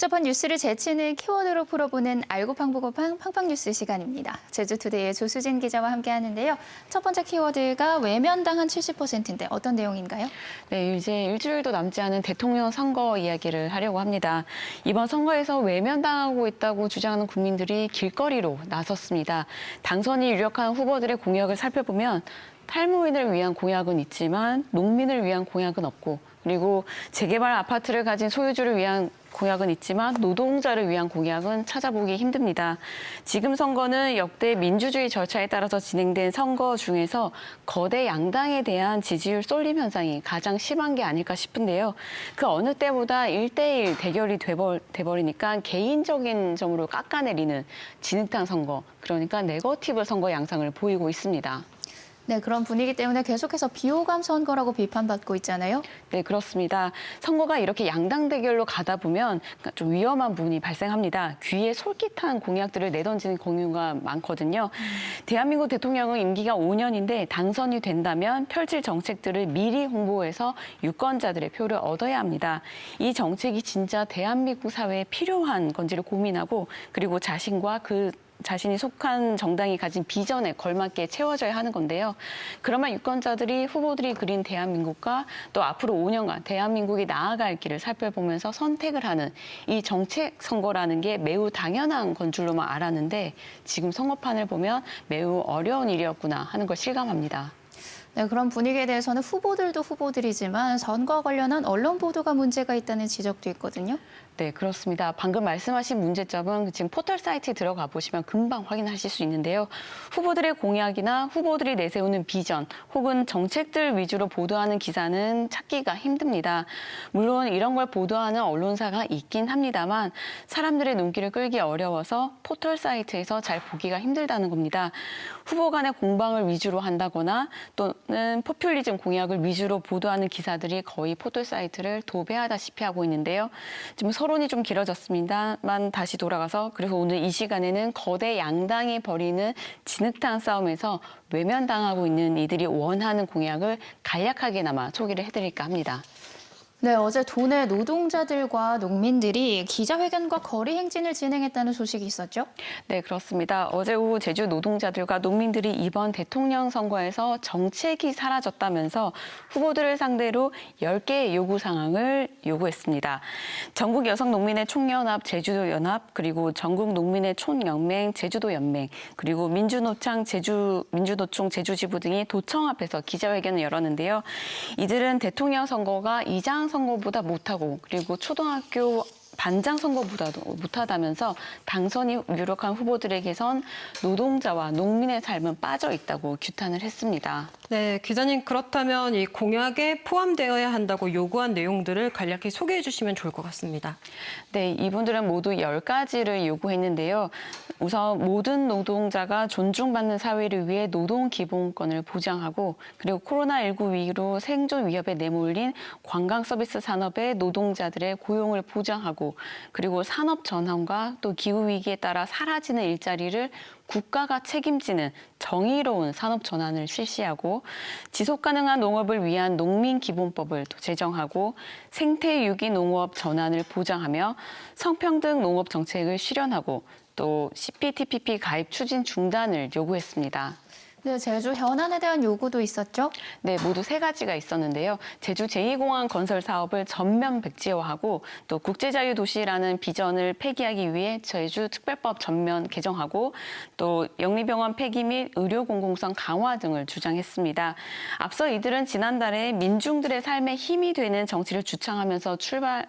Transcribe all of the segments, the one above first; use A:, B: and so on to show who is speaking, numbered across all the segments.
A: 복잡한 뉴스를 제치는 키워드로 풀어보는 알고 팡보고팡 팡팡뉴스 시간입니다. 제주투데이의 조수진 기자와 함께하는데요. 첫 번째 키워드가 외면당 한 70%인데 어떤 내용인가요?
B: 네, 이제 일주일도 남지 않은 대통령 선거 이야기를 하려고 합니다. 이번 선거에서 외면당하고 있다고 주장하는 국민들이 길거리로 나섰습니다. 당선이 유력한 후보들의 공약을 살펴보면 탈모인을 위한 공약은 있지만 농민을 위한 공약은 없고, 그리고 재개발 아파트를 가진 소유주를 위한 공약은 있지만 노동자를 위한 공약은 찾아보기 힘듭니다. 지금 선거는 역대 민주주의 절차에 따라서 진행된 선거 중에서 거대 양당에 대한 지지율 쏠림 현상이 가장 심한 게 아닐까 싶은데요. 그 어느 때보다 1대1 대결이 돼버리니까 개인적인 점으로 깎아내리는 진흙탕 선거, 그러니까 네거티브 선거 양상을 보이고 있습니다.
A: 네, 그런 분위기 때문에 계속해서 비호감 선거라고 비판받고 있잖아요.
B: 네, 그렇습니다. 선거가 이렇게 양당 대결로 가다 보면 좀 위험한 부분이 발생합니다. 귀에 솔깃한 공약들을 내던지는 경우가 많거든요. 대한민국 대통령은 임기가 5년인데 당선이 된다면 펼칠 정책들을 미리 홍보해서 유권자들의 표를 얻어야 합니다. 이 정책이 진짜 대한민국 사회에 필요한 건지를 고민하고, 그리고 자신이 속한 정당이 가진 비전에 걸맞게 채워져야 하는 건데요. 그러면 유권자들이 후보들이 그린 대한민국과 또 앞으로 5년간 대한민국이 나아갈 길을 살펴보면서 선택을 하는 이 정책 선거라는 게 매우 당연한 건 줄로만 알았는데, 지금 선거판을 보면 매우 어려운 일이었구나 하는 걸 실감합니다.
A: 네, 그런 분위기에 대해서는 후보들도 후보들이지만 선거와 관련한 언론 보도가 문제가 있다는 지적도 있거든요.
B: 네, 그렇습니다. 방금 말씀하신 문제점은 지금 포털 사이트에 들어가 보시면 금방 확인하실 수 있는데요. 후보들의 공약이나 후보들이 내세우는 비전 혹은 정책들 위주로 보도하는 기사는 찾기가 힘듭니다. 물론 이런 걸 보도하는 언론사가 있긴 합니다만 사람들의 눈길을 끌기 어려워서 포털 사이트에서 잘 보기가 힘들다는 겁니다. 후보 간의 공방을 위주로 한다거나 또는 포퓰리즘 공약을 위주로 보도하는 기사들이 거의 포털 사이트를 도배하다시피 하고 있는데요. 지금 서론이 좀 길어졌습니다만 다시 돌아가서, 그래서 오늘 이 시간에는 거대 양당이 벌이는 진흙탕 싸움에서 외면당하고 있는 이들이 원하는 공약을 간략하게나마 소개를 해드릴까 합니다.
A: 네, 어제 도내 노동자들과 농민들이 기자회견과 거리 행진을 진행했다는 소식이 있었죠?
B: 네, 그렇습니다. 어제 오후 제주 노동자들과 농민들이 이번 대통령 선거에서 정책이 사라졌다면서 후보들을 상대로 10개의 요구 사항을 요구했습니다. 전국 여성농민의 총연합 제주도연합, 그리고 전국 농민의 총연맹 제주도연맹, 그리고 민주노총 제주지부 등이 도청 앞에서 기자회견을 열었는데요. 이들은 대통령 선거가 이장 선거보다 못하고, 그리고 초등학교 반장 선거보다도 못하다면서 당선이 유력한 후보들에게선 노동자와 농민의 삶은 빠져 있다고 규탄을 했습니다.
C: 네, 기자님, 그렇다면 이 공약에 포함되어야 한다고 요구한 내용들을 간략히 소개해 주시면 좋을 것 같습니다.
B: 네, 이분들은 모두 10가지를 요구했는데요. 우선 모든 노동자가 존중받는 사회를 위해 노동 기본권을 보장하고, 그리고 코로나19 위기로 생존 위협에 내몰린 관광 서비스 산업의 노동자들의 고용을 보장하고, 그리고 산업 전환과 또 기후 위기에 따라 사라지는 일자리를 국가가 책임지는 정의로운 산업 전환을 실시하고, 지속 가능한 농업을 위한 농민기본법을 또 제정하고, 생태 유기 농업 전환을 보장하며 성평등 농업 정책을 실현하고, 또 CPTPP 가입 추진 중단을 요구했습니다.
A: 네, 제주 현안에 대한 요구도 있었죠?
B: 네, 모두 3가지가 있었는데요. 제주 제2공항 건설 사업을 전면 백지화하고, 또 국제자유도시라는 비전을 폐기하기 위해 제주특별법 전면 개정하고, 또 영리병원 폐기 및 의료공공성 강화 등을 주장했습니다. 앞서 이들은 지난달에 민중들의 삶에 힘이 되는 정치를 주창하면서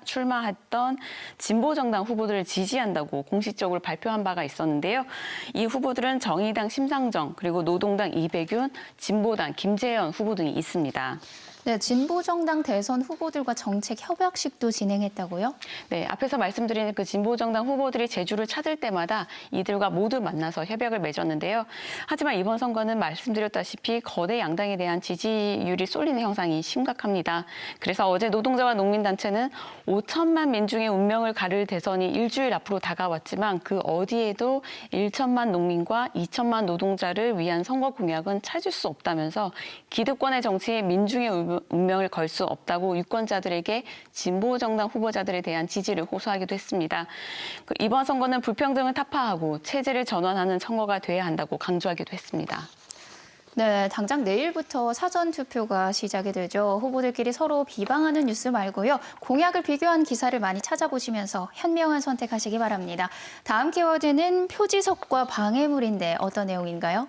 B: 출마했던 진보정당 후보들을 지지한다고 공식적으로 발표한 바가 있었는데요. 이 후보들은 정의당 심상정, 그리고 노동당 이백윤, 진보당 김재현 후보 등이 있습니다.
A: 네, 진보정당 대선 후보들과 정책 협약식도 진행했다고요?
B: 네, 앞에서 말씀드린 그 진보정당 후보들이 제주를 찾을 때마다 이들과 모두 만나서 협약을 맺었는데요. 하지만 이번 선거는 말씀드렸다시피 거대 양당에 대한 지지율이 쏠리는 형상이 심각합니다. 그래서 어제 노동자와 농민단체는 5천만 민중의 운명을 가를 대선이 일주일 앞으로 다가왔지만 그 어디에도 1천만 농민과 2천만 노동자를 위한 선거 공약은 찾을 수 없다면서 기득권의 정치에 민중의 운명을 걸 수 없다고 유권자들에게 진보 정당 후보자들에 대한 지지를 호소하기도 했습니다. 이번 선거는 불평등을 타파하고 체제를 전환하는 선거가 돼야 한다고 강조하기도 했습니다.
A: 네, 당장 내일부터 사전 투표가 시작이 되죠. 후보들끼리 서로 비방하는 뉴스 말고요. 공약을 비교한 기사를 많이 찾아보시면서 현명한 선택하시기 바랍니다. 다음 키워드는 표지석과 방해물인데 어떤 내용인가요?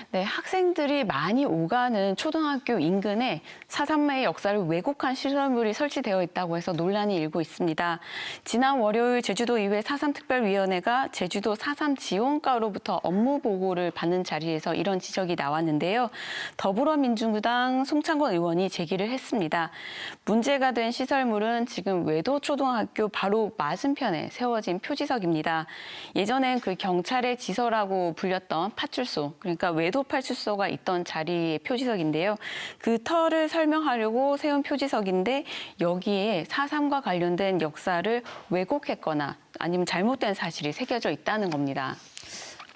B: 네, 학생들이 많이 오가는 초등학교 인근에 4.3의 역사를 왜곡한 시설물이 설치되어 있다고 해서 논란이 일고 있습니다. 지난 월요일 제주도의회 4.3특별위원회가 제주도 4.3 지원과로부터 업무 보고를 받는 자리에서 이런 지적이 나왔는데요. 더불어민주당 송창건 의원이 제기를 했습니다. 문제가 된 시설물은 지금 외도초등학교 바로 맞은편에 세워진 표지석입니다. 예전엔 그 경찰의 지서라고 불렸던 파출소, 그러니까 외도파출소가 있던 자리의 표지석인데요. 그 터를 설명하려고 세운 표지석인데 여기에 4.3과 관련된 역사를 왜곡했거나 아니면 잘못된 사실이 새겨져 있다는 겁니다.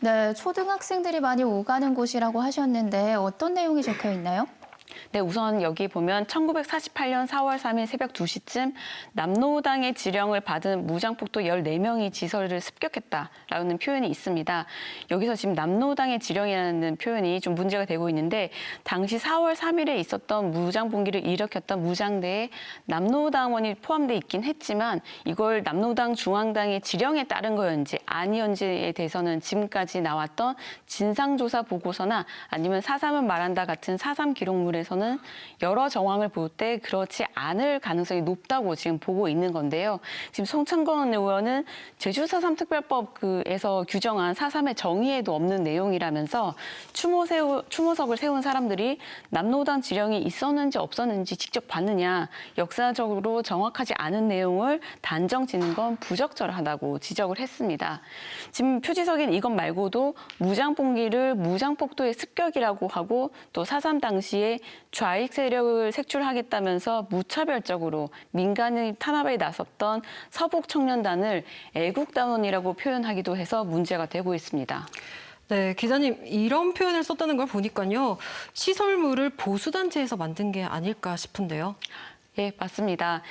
A: 네, 초등학생들이 많이 오가는 곳이라고 하셨는데 어떤 내용이 적혀 있나요?
B: 네, 우선 여기 보면 1948년 4월 3일 새벽 2시쯤 남로당의 지령을 받은 무장폭도 14명이 지서를 습격했다라는 표현이 있습니다. 여기서 지금 남로당의 지령이라는 표현이 좀 문제가 되고 있는데 당시 4월 3일에 있었던 무장봉기를 일으켰던 무장대에 남로당원이 포함돼 있긴 했지만 이걸 남로당 중앙당의 지령에 따른 거였는지 아니었는지에 대해서는 지금까지 나왔던 진상조사 보고서나 아니면 4.3은 말한다 같은 4.3 기록물에서는 여러 정황을 볼 때 그렇지 않을 가능성이 높다고 지금 보고 있는 건데요. 지금 송창건 의원은 제주 4.3 특별법에서 규정한 4.3의 정의에도 없는 내용이라면서 추모석을 세운 사람들이 남로당 지령이 있었는지 없었는지 직접 봤느냐, 역사적으로 정확하지 않은 내용을 단정 짓는 건 부적절하다고 지적을 했습니다. 지금 표지석엔 이것 말고도 무장봉기를 무장폭도의 습격이라고 하고 또 4.3 당시에 좌익 세력을 색출하겠다면서 무차별적으로 민간인 탄압에 나섰던 서북 청년단을 애국단원이라고 표현하기도 해서 문제가 되고 있습니다.
C: 네, 기자님 이런 표현을 썼다는 걸 보니까요. 시설물을 보수단체에서 만든 게 아닐까 싶은데요.
B: 예, 맞습니다.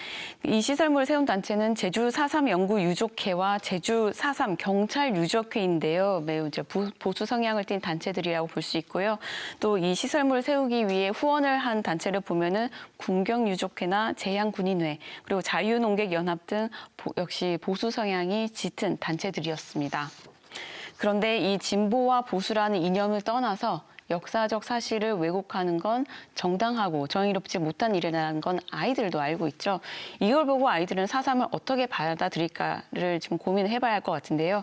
B: 이 시설물을 세운 단체는 제주 4.3 연구유족회와 제주 4.3 경찰유족회인데요. 매우 이제 보수 성향을 띤 단체들이라고 볼 수 있고요. 또 이 시설물을 세우기 위해 후원을 한 단체를 보면은 군경유족회나 제양군인회 그리고 자유농객연합 등 역시 보수 성향이 짙은 단체들이었습니다. 그런데 이 진보와 보수라는 이념을 떠나서 역사적 사실을 왜곡하는 건 정당하고 정의롭지 못한 일이라는 건 아이들도 알고 있죠. 이걸 보고 아이들은 4.3을 어떻게 받아들일까를 지금 고민을 해봐야 할 것 같은데요.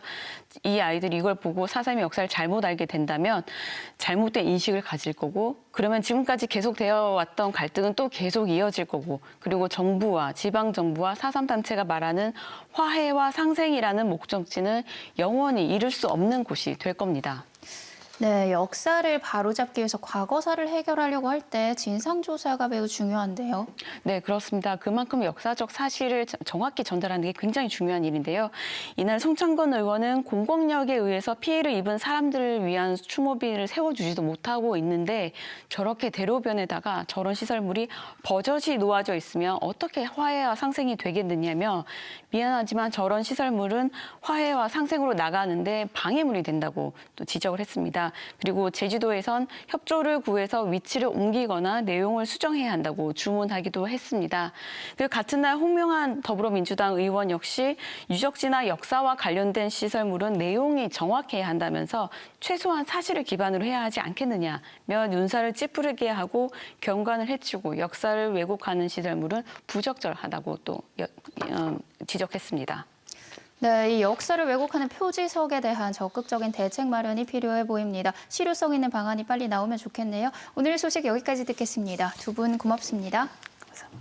B: 이 아이들이 이걸 보고 4.3의 역사를 잘못 알게 된다면 잘못된 인식을 가질 거고 그러면 지금까지 계속 되어 왔던 갈등은 또 계속 이어질 거고 그리고 정부와 지방정부와 4.3 단체가 말하는 화해와 상생이라는 목적지는 영원히 이룰 수 없는 곳이 될 겁니다.
A: 네, 역사를 바로잡기 위해서 과거사를 해결하려고 할 때 진상조사가 매우 중요한데요.
B: 네, 그렇습니다. 그만큼 역사적 사실을 정확히 전달하는 게 굉장히 중요한 일인데요. 이날 송창건 의원은 공권력에 의해서 피해를 입은 사람들을 위한 추모비를 세워주지도 못하고 있는데 저렇게 대로변에다가 저런 시설물이 버젓이 놓아져 있으면 어떻게 화해와 상생이 되겠느냐며 미안하지만 저런 시설물은 화해와 상생으로 나가는데 방해물이 된다고 또 지적을 했습니다. 그리고 제주도에선 협조를 구해서 위치를 옮기거나 내용을 수정해야 한다고 주문하기도 했습니다. 그리고 같은 날 홍명한 더불어민주당 의원 역시 유적지나 역사와 관련된 시설물은 내용이 정확해야 한다면서 최소한 사실을 기반으로 해야 하지 않겠느냐며 눈살을 찌푸리게 하고 경관을 해치고 역사를 왜곡하는 시설물은 부적절하다고 또 지적했습니다.
A: 네, 이 역사를 왜곡하는 표지석에 대한 적극적인 대책 마련이 필요해 보입니다. 실효성 있는 방안이 빨리 나오면 좋겠네요. 오늘 소식 여기까지 듣겠습니다. 두 분 고맙습니다.
B: 감사합니다.